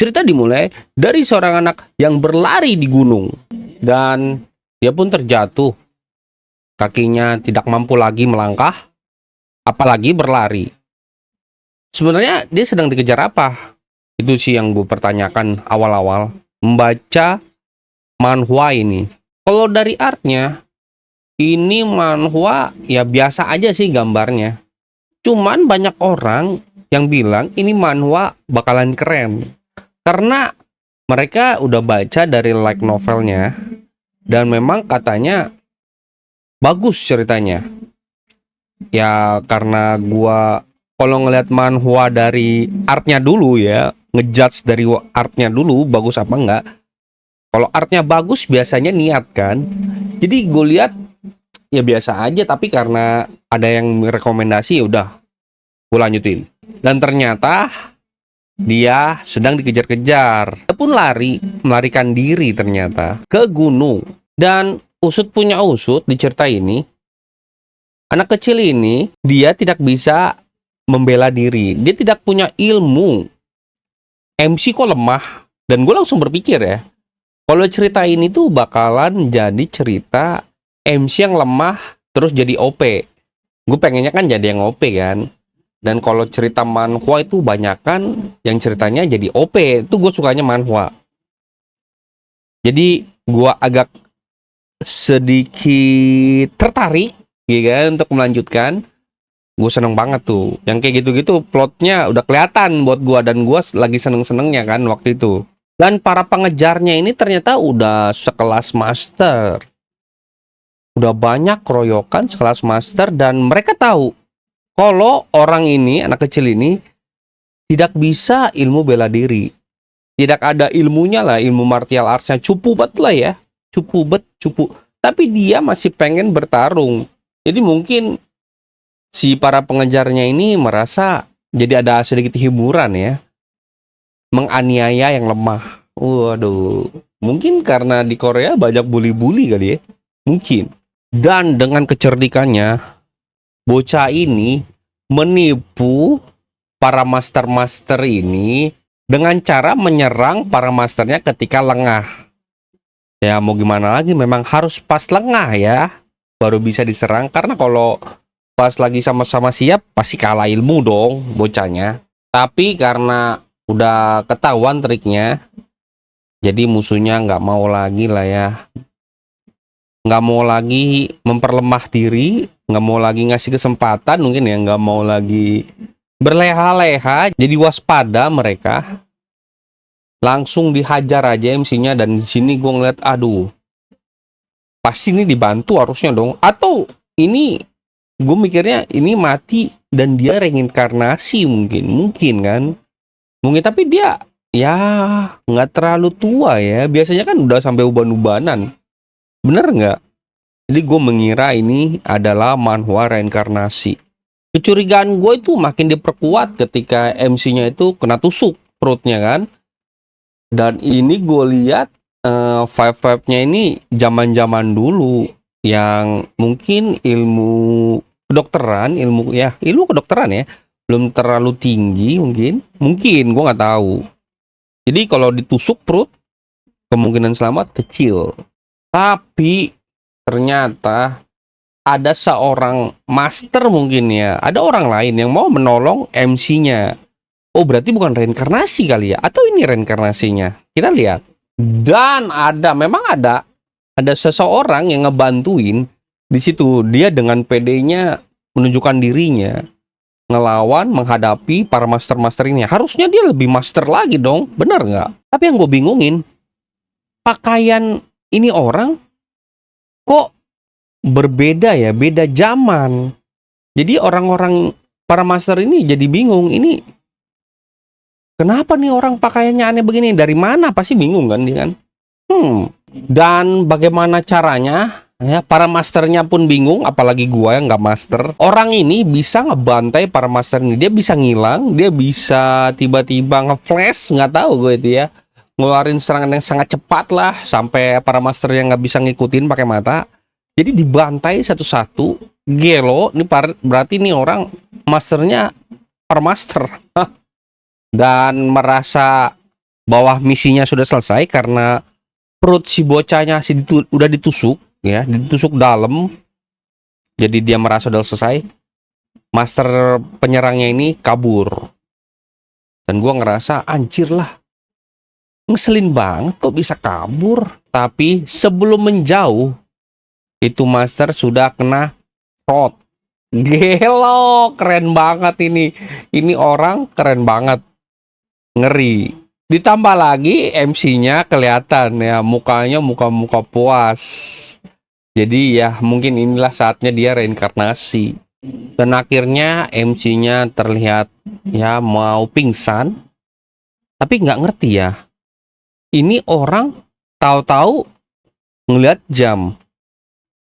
Cerita dimulai dari seorang anak yang berlari di gunung dan dia pun terjatuh. Kakinya tidak mampu lagi melangkah, apalagi berlari. Sebenarnya dia sedang dikejar apa? Itu sih yang gue pertanyakan awal-awal membaca manhwa ini. Kalau dari artnya, ini manhwa ya biasa aja sih gambarnya. Cuman banyak orang yang bilang ini manhwa bakalan keren. Karena mereka udah baca dari light novelnya dan memang katanya bagus ceritanya. Ya karena gua kalau ngelihat manhwa dari artnya dulu ya, ngejudge dari artnya dulu bagus apa enggak. Kalau artnya bagus biasanya niat kan. Jadi gue lihat ya biasa aja, tapi karena ada yang rekomendasi ya udah gue lanjutin. Dan ternyata dia sedang dikejar-kejar. Dia pun melarikan diri ternyata ke gunung. Dan usut punya usut di cerita ini, anak kecil ini dia tidak bisa membela diri. Dia tidak punya ilmu. MC kok lemah. Dan gue langsung berpikir ya, kalau cerita ini tuh bakalan jadi cerita MC yang lemah terus jadi OP. Gue pengennya kan jadi yang OP kan. Dan kalau cerita manhwa itu banyakan yang ceritanya jadi OP. Itu gue sukanya manhwa. Jadi gue agak sedikit tertarik ya kan, untuk melanjutkan. Gue seneng banget tuh. Yang kayak gitu-gitu plotnya udah kelihatan buat gue. Dan gue lagi seneng-senengnya kan waktu itu. Dan para pengejarnya ini ternyata udah sekelas master. Udah banyak keroyokan sekelas master. Dan mereka tahu kalau orang ini, anak kecil ini tidak bisa ilmu bela diri. Tidak ada ilmunya lah, ilmu martial artsnya. Cupu banget lah ya. Cupu. Tapi dia masih pengen bertarung. Jadi mungkin si para pengejarnya ini merasa jadi ada sedikit hiburan ya. Menganiaya yang lemah. Waduh. Mungkin karena di Korea banyak bully-bully kali ya. Mungkin. Dan dengan kecerdikannya, bocah ini menipu para master-master ini dengan cara menyerang para masternya ketika lengah. Ya mau gimana lagi, memang harus pas lengah ya baru bisa diserang. Karena kalau pas lagi sama-sama siap pasti kalah ilmu dong bocahnya. Tapi karena udah ketahuan triknya, jadi musuhnya nggak mau lagi lah ya. Nggak mau lagi memperlemah diri, nggak mau lagi ngasih kesempatan mungkin ya, nggak mau lagi berleha-leha, jadi waspada mereka. Langsung dihajar aja MC-nya. Dan di sini gue ngeliat, aduh, pasti ini dibantu harusnya dong. Atau ini gue mikirnya ini mati dan dia reinkarnasi mungkin kan. Mungkin tapi dia ya nggak terlalu tua ya. Biasanya kan udah sampai uban-ubanan. Bener nggak? Jadi gue mengira ini adalah manhwa reinkarnasi. Kecurigaan gue itu makin diperkuat ketika MC-nya itu kena tusuk perutnya kan. Dan ini gue lihat vibe-vibe-nya ini zaman-zaman dulu yang mungkin ilmu kedokteran, ilmu kedokteran ya belum terlalu tinggi mungkin gue nggak tahu. Jadi kalau ditusuk perut kemungkinan selamat kecil. Tapi ternyata ada seorang master mungkin ya, ada orang lain yang mau menolong MC-nya. Oh berarti bukan reinkarnasi kali ya, atau ini reinkarnasinya? Kita lihat. Dan memang ada seseorang yang ngebantuin di situ. Dia dengan PD-nya menunjukkan dirinya ngelawan, menghadapi para master-master ini. Harusnya dia lebih master lagi dong, benar nggak? Tapi yang gue bingungin, pakaian ini orang kok berbeda ya, beda zaman. Jadi orang-orang para master ini jadi bingung, ini kenapa nih orang pakaiannya aneh begini, dari mana, pasti bingung kan dia kan. Dan bagaimana caranya? Ya, para masternya pun bingung, apalagi gua yang nggak master. Orang ini bisa ngebantai para master ini. Dia bisa ngilang, dia bisa tiba-tiba nge-flash, nggak tahu gue itu ya. Ngeluarin serangan yang sangat cepat lah, sampai para master yang nggak bisa ngikutin pakai mata. Jadi dibantai satu-satu. Gelo, ini berarti nih orang masternya para master. Dan merasa bahwa misinya sudah selesai karena perut si bocahnya udah ditusuk ya, ditusuk dalam. Jadi dia merasa udah selesai. Master penyerangnya ini kabur. Dan gua ngerasa anjir lah. Ngeselin banget kok bisa kabur. Tapi sebelum menjauh itu master sudah kena shot. Gelo, keren banget ini. Ini orang keren banget. Ngeri. Ditambah lagi MC-nya kelihatan ya, mukanya muka-muka puas. Jadi ya mungkin inilah saatnya dia reinkarnasi. Dan akhirnya MC-nya terlihat ya mau pingsan. Tapi nggak ngerti ya. Ini orang tahu-tahu ngeliat jam.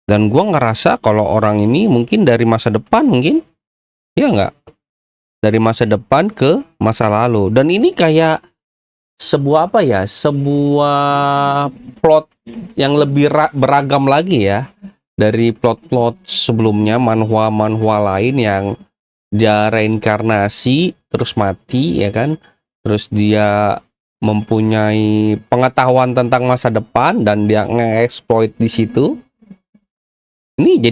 Dan gua ngerasa kalau orang ini mungkin dari masa depan mungkin. Ya nggak? Dari masa depan ke masa lalu. Dan ini kayak sebuah apa ya? Sebuah plot yang lebih beragam lagi ya. Dari plot-plot sebelumnya, manhwa-manhwa lain yang dia reinkarnasi terus mati ya kan. Terus dia mempunyai pengetahuan tentang masa depan dan dia nge-exploit di situ. Ini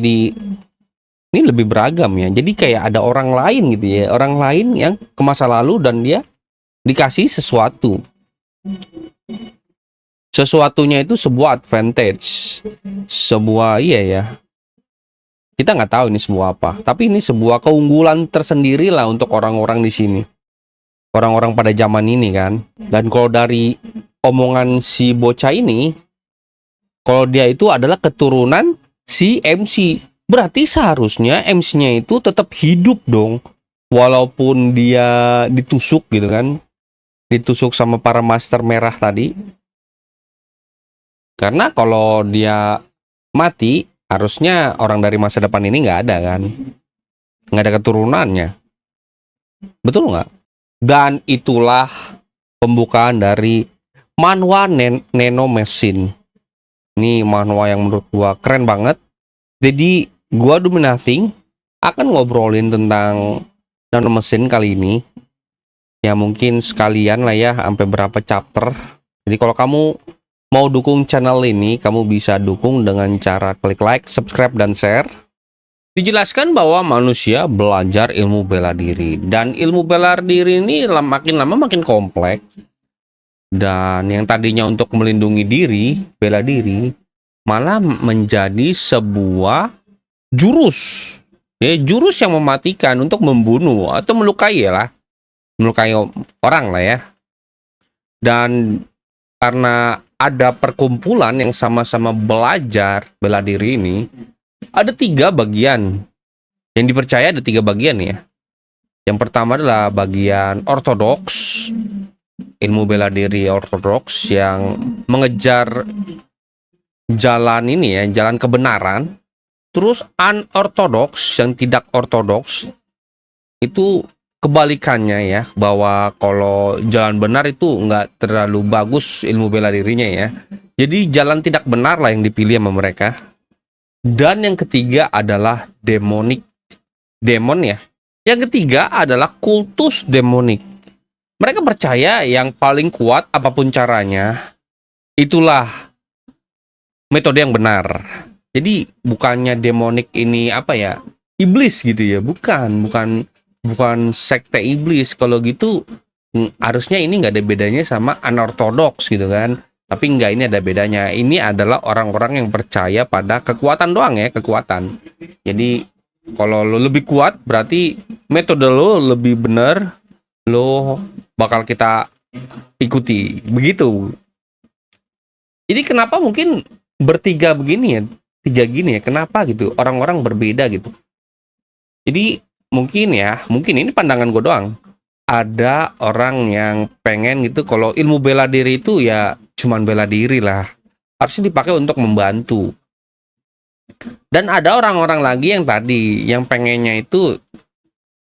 lebih beragam ya. Jadi kayak ada orang lain gitu ya. Orang lain yang ke masa lalu dan dia dikasih sesuatu. Sesuatunya itu sebuah advantage. Sebuah iya ya. Kita nggak tahu ini sebuah apa. Tapi ini sebuah keunggulan tersendiri lah untuk orang-orang di sini. Orang-orang pada zaman ini kan. Dan kalau dari omongan si bocah ini, kalau dia itu adalah keturunan si MC. Berarti seharusnya MC-nya itu tetap hidup dong. Walaupun dia ditusuk gitu kan. Ditusuk sama para master merah tadi. Karena kalau dia mati, harusnya orang dari masa depan ini nggak ada kan. Nggak ada keturunannya. Betul nggak? Dan itulah pembukaan dari manhwa Nano Machine. Ini manhwa yang menurut gua keren banget. Jadi gua Do Nothing akan ngobrolin tentang Nano Machine kali ini. Ya mungkin sekalian lah ya sampai berapa chapter. Jadi kalau kamu mau dukung channel ini, kamu bisa dukung dengan cara klik like, subscribe, dan share. Dijelaskan bahwa manusia belajar ilmu bela diri. Dan ilmu bela diri ini makin lama makin kompleks. Dan yang tadinya untuk melindungi diri, bela diri, malah menjadi sebuah jurus. Ya, jurus yang mematikan untuk membunuh atau melukai ya lah. Melukai orang lah ya. Dan karena ada perkumpulan yang sama-sama belajar bela diri ini, ada 3 bagian yang dipercaya. Ada 3 bagian ya. Yang pertama adalah bagian ortodoks, ilmu bela diri ortodoks yang mengejar jalan ini ya, jalan kebenaran. Terus unortodoks yang tidak ortodoks itu kebalikannya ya, bahwa kalau jalan benar itu nggak terlalu bagus ilmu bela dirinya ya. Jadi jalan tidak benar lah yang dipilih sama mereka. Dan yang ketiga adalah demonik. Demon ya. Yang ketiga adalah kultus demonik. Mereka percaya yang paling kuat apapun caranya, itulah metode yang benar. Jadi bukannya demonik ini apa ya, iblis gitu ya. Bukan sekte iblis. Kalau gitu harusnya ini nggak ada bedanya sama unorthodox gitu kan. Tapi nggak, ini ada bedanya. Ini adalah orang-orang yang percaya pada kekuatan doang ya, kekuatan. Jadi kalau lo lebih kuat berarti metode lo lebih benar, lo bakal kita ikuti. Begitu. Jadi kenapa mungkin bertiga begini ya, 3 gini ya, kenapa gitu orang-orang berbeda gitu. Jadi mungkin ini pandangan gue doang. Ada orang yang pengen gitu kalau ilmu bela diri itu ya cuman bela diri lah, harusnya dipakai untuk membantu. Dan ada orang-orang lagi yang tadi yang pengennya itu,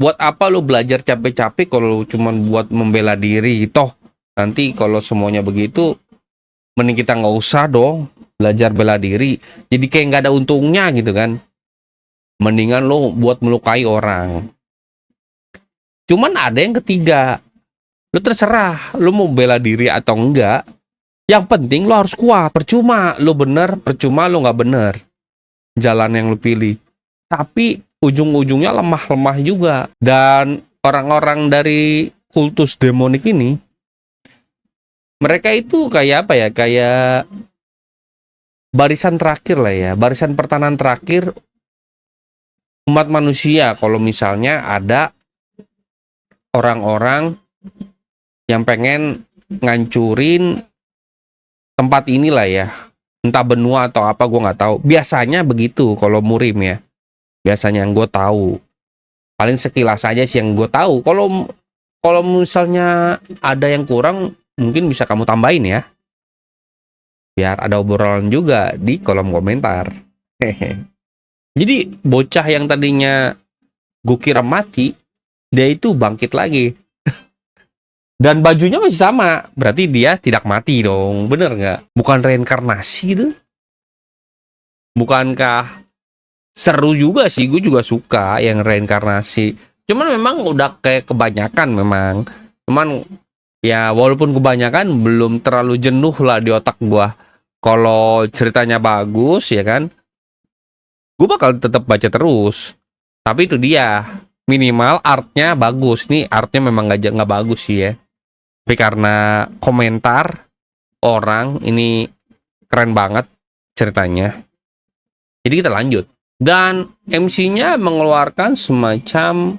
buat apa lo belajar capek-capek kalau cuman buat membela diri. Toh nanti kalau semuanya begitu, mending kita nggak usah dong belajar bela diri, jadi kayak nggak ada untungnya gitu kan. Mendingan lo buat melukai orang. Cuman ada yang ketiga, Lu terserah, lu mau bela diri atau enggak. Yang penting lu harus kuat. Percuma lu bener, percuma lu nggak bener. Jalan yang lu pilih. Tapi ujung-ujungnya lemah-lemah juga. Dan orang-orang dari kultus demonik ini, mereka itu kayak apa ya? Kayak barisan terakhir lah ya. Barisan pertahanan terakhir umat manusia. Kalau misalnya ada orang-orang yang pengen ngancurin tempat inilah ya, entah benua atau apa, gue nggak tahu. Biasanya begitu kalau murim ya, biasanya yang gue tahu. Paling sekilas aja sih yang gue tahu. Kalau misalnya ada yang kurang, mungkin bisa kamu tambahin ya, biar ada obrolan juga di kolom komentar. Hehe. Jadi bocah yang tadinya gue kira mati, dia itu bangkit lagi. Dan bajunya masih sama, berarti dia tidak mati dong, bener nggak? Bukan reinkarnasi tuh? Bukankah seru juga sih? Gue juga suka yang reinkarnasi. Cuman memang udah kayak kebanyakan memang. Cuman ya walaupun kebanyakan belum terlalu jenuh lah di otak gue. Kalau ceritanya bagus ya kan, gue bakal tetap baca terus. Tapi itu dia, minimal artnya bagus. Nih artnya memang nggak bagus sih ya. Tapi karena komentar orang ini keren banget ceritanya, jadi kita lanjut. Dan MC-nya mengeluarkan semacam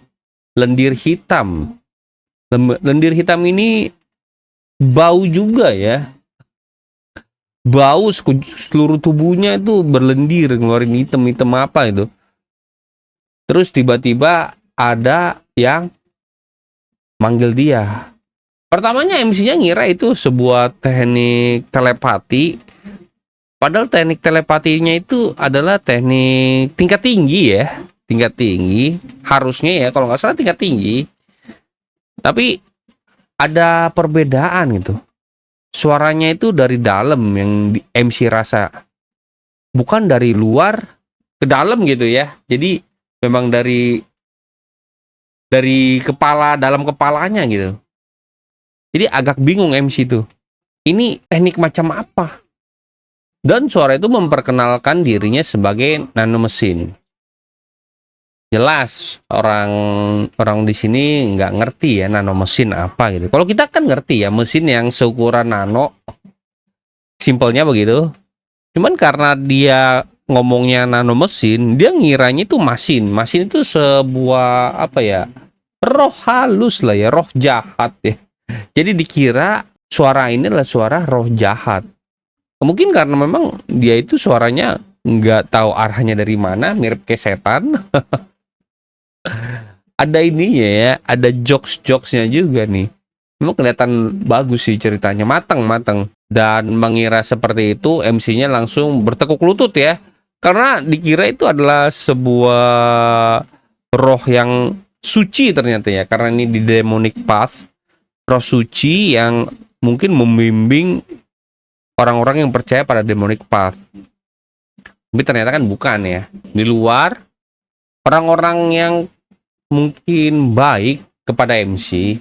lendir hitam. Lendir hitam ini bau juga ya. Bau seluruh tubuhnya itu berlendir, ngeluarin hitam-hitam apa itu. Terus tiba-tiba ada yang manggil dia. Pertamanya MC-nya ngira itu sebuah teknik telepati. Padahal teknik telepatinya itu adalah teknik tingkat tinggi ya. Tingkat tinggi. Harusnya ya, kalau nggak salah tingkat tinggi. Tapi ada perbedaan gitu. Suaranya itu dari dalam yang MC rasa. Bukan dari luar ke dalam gitu ya. Jadi memang dari kepala, dalam kepalanya gitu. Jadi agak bingung MC itu. Ini teknik macam apa? Dan suara itu memperkenalkan dirinya sebagai nanomesin. Jelas orang di sini nggak ngerti ya nanomesin apa gitu. Kalau kita kan ngerti ya, mesin yang seukuran nano. Simpelnya begitu. Cuman karena dia ngomongnya nanomesin, dia ngiranya itu masin. Masin itu sebuah apa ya? Roh halus lah ya, roh jahat ya. Jadi dikira suara ini adalah suara roh jahat. Mungkin karena memang dia itu suaranya nggak tahu arahnya dari mana, mirip kayak setan. Ada ininya ya, ada jokes-jokesnya juga nih. Memang kelihatan bagus sih ceritanya, matang. Dan mengira seperti itu, MC-nya langsung bertekuk lutut ya. Karena dikira itu adalah sebuah roh yang suci ternyata ya. Karena ini di demonic path. Roh suci yang mungkin membimbing orang-orang yang percaya pada demonic path. Tapi ternyata kan bukan ya. Di luar, orang-orang yang mungkin baik kepada MC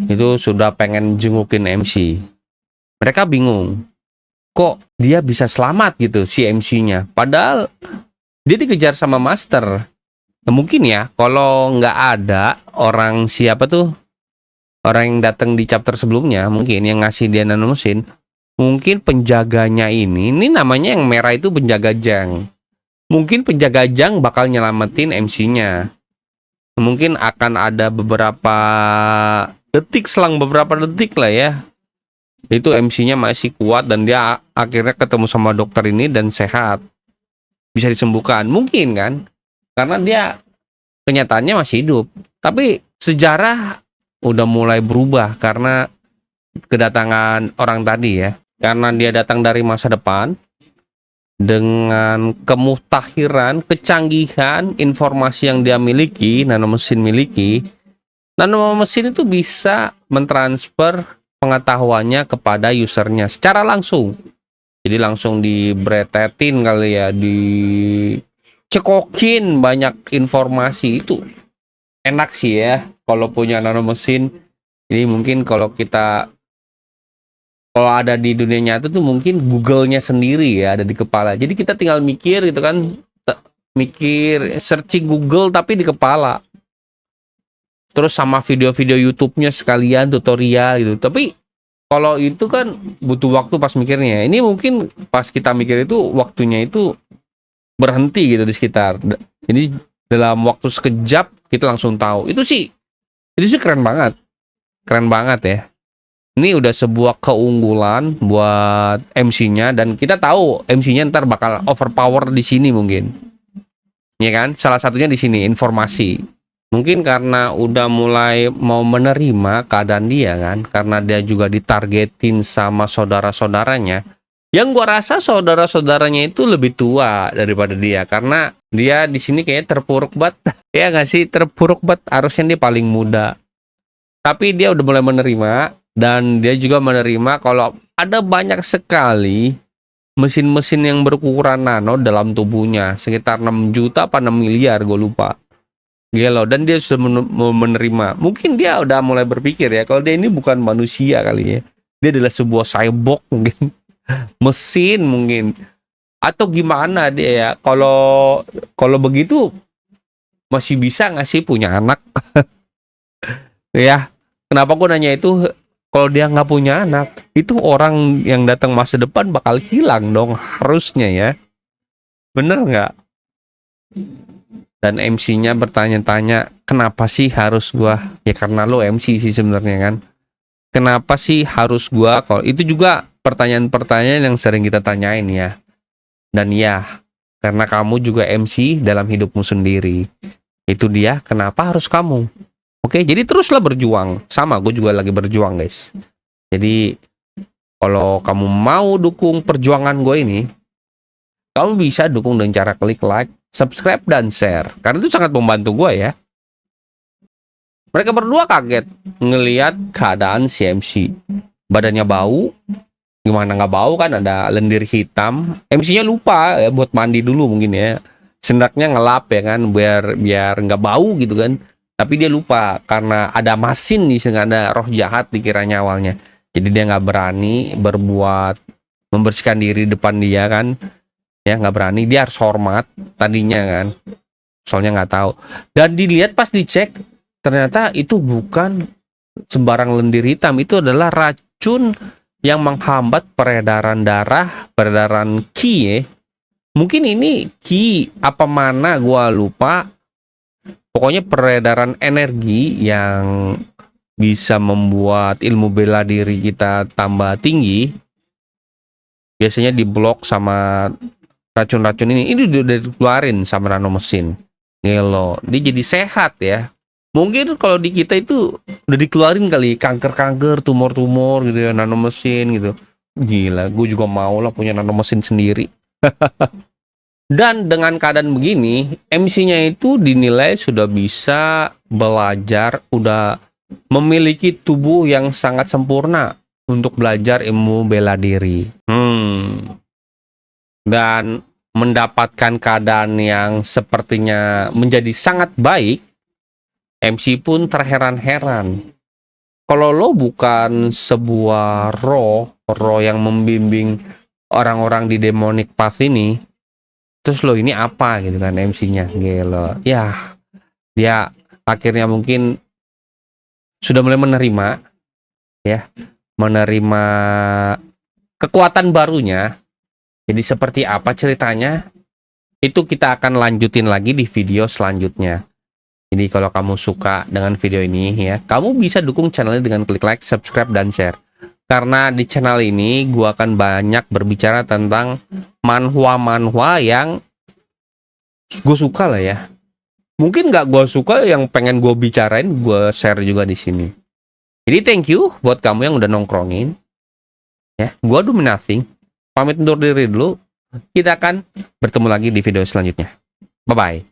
itu sudah pengen jengukin MC. Mereka bingung, kok dia bisa selamat gitu si MC-nya. Padahal dia dikejar sama master. Nah, mungkin ya kalau nggak ada orang siapa tuh, orang yang datang di chapter sebelumnya, mungkin yang ngasih dia nanomesin, mungkin penjaganya ini namanya yang merah itu penjaga jang. Mungkin penjaga jang bakal nyelamatin MC-nya. Mungkin akan ada beberapa detik, selang beberapa detik lah ya. Itu MC-nya masih kuat dan dia akhirnya ketemu sama dokter ini dan sehat. Bisa disembuhkan. Mungkin kan? Karena dia kenyataannya masih hidup. Tapi sejarah udah mulai berubah karena kedatangan orang tadi ya. Karena dia datang dari masa depan dengan kemutahiran, kecanggihan informasi yang dia miliki, nanomesin miliki. Nanomesin itu bisa mentransfer pengetahuannya kepada usernya secara langsung. Jadi langsung dibretetin kali ya, dicekokin banyak informasi. Itu enak sih ya kalau punya nanomesin. Jadi mungkin kalau ada di dunia nyata tuh mungkin Google-nya sendiri ya ada di kepala. Jadi kita tinggal mikir gitu kan, mikir searching Google tapi di kepala. Terus sama video-video YouTube-nya sekalian tutorial gitu. Tapi kalau itu kan butuh waktu pas mikirnya. Ini mungkin pas kita mikir itu waktunya itu berhenti gitu di sekitar. Jadi dalam waktu sekejap kita langsung tahu. Itu sih keren banget. Keren banget ya. Ini udah sebuah keunggulan buat MC-nya dan kita tahu MC-nya ntar bakal overpower di sini mungkin. Ya kan? Salah satunya di sini informasi. Mungkin karena udah mulai mau menerima keadaan dia kan, karena dia juga ditargetin sama saudara-saudaranya. Yang gua rasa saudara-saudaranya itu lebih tua daripada dia karena dia di sini kayaknya terpuruk banget. Ya nggak sih, terpuruk banget. Harusnya dia paling muda. Tapi dia udah mulai menerima. Dan dia juga menerima kalau ada banyak sekali mesin-mesin yang berukuran nano dalam tubuhnya. Sekitar 6 juta apa 6 miliar, gue lupa. Gelo, dan dia sudah menerima. Mungkin dia udah mulai berpikir ya, kalau dia ini bukan manusia kali ya. Dia adalah sebuah cyborg mungkin. Mesin mungkin. Atau gimana dia ya. Kalau begitu masih bisa nggak sih punya anak? Ya, kenapa gue nanya itu? Kalau dia nggak punya anak, itu orang yang datang masa depan bakal hilang dong, harusnya ya. Bener nggak? Dan MC-nya bertanya-tanya, kenapa sih harus gua? Ya karena lo MC sih sebenarnya kan. Kenapa sih harus gua? Kalau itu juga pertanyaan-pertanyaan yang sering kita tanyain ya. Dan ya, karena kamu juga MC dalam hidupmu sendiri. Itu dia, kenapa harus kamu? Oke, jadi teruslah berjuang. Sama, gue juga lagi berjuang, guys. Jadi, kalau kamu mau dukung perjuangan gue ini, kamu bisa dukung dengan cara klik like, subscribe, dan share. Karena itu sangat membantu gue ya. Mereka berdua kaget ngelihat keadaan si MC. Badannya bau. Gimana nggak bau kan, ada lendir hitam. MC-nya lupa ya buat mandi dulu mungkin ya. Sendaknya ngelap ya kan, biar nggak bau gitu kan. Tapi dia lupa karena ada masin di sini, ada roh jahat dikiranya awalnya. Jadi dia nggak berani berbuat membersihkan diri depan dia kan, ya nggak berani. Dia harus hormat tadinya kan, soalnya nggak tahu. Dan dilihat pas dicek, ternyata itu bukan sembarang lendir hitam, itu adalah racun yang menghambat peredaran darah, peredaran ki ya. Mungkin ini ki apa mana gua lupa. Pokoknya peredaran energi yang bisa membuat ilmu bela diri kita tambah tinggi biasanya diblok sama racun-racun ini. Ini udah dikeluarin sama nano mesin. Gelo, dia jadi sehat ya. Mungkin kalau di kita itu udah dikeluarin kali kanker-kanker, tumor-tumor gitu ya, nano mesin gitu. Gila, gue juga mau lah punya nano mesin sendiri. Dan dengan keadaan begini, MC-nya itu dinilai sudah bisa belajar, udah memiliki tubuh yang sangat sempurna untuk belajar ilmu bela diri. Dan mendapatkan keadaan yang sepertinya menjadi sangat baik, MC pun terheran-heran. Kalau lo bukan sebuah roh yang membimbing orang-orang di demonic path ini, terus lo ini apa gitu kan MC-nya, gelo. Ya, dia akhirnya mungkin sudah mulai menerima ya, menerima kekuatan barunya. Jadi seperti apa ceritanya? Itu kita akan lanjutin lagi di video selanjutnya. Jadi kalau kamu suka dengan video ini ya, kamu bisa dukung channel ini dengan klik like, subscribe, dan share. Karena di channel ini gua akan banyak berbicara tentang manhwa-manhwa yang gue suka lah ya. Mungkin nggak gue suka yang pengen gue bicarain, gue share juga di sini. Jadi thank you buat kamu yang udah nongkrongin. Ya, gue do nothing. Pamit undur diri dulu. Kita akan bertemu lagi di video selanjutnya. Bye bye.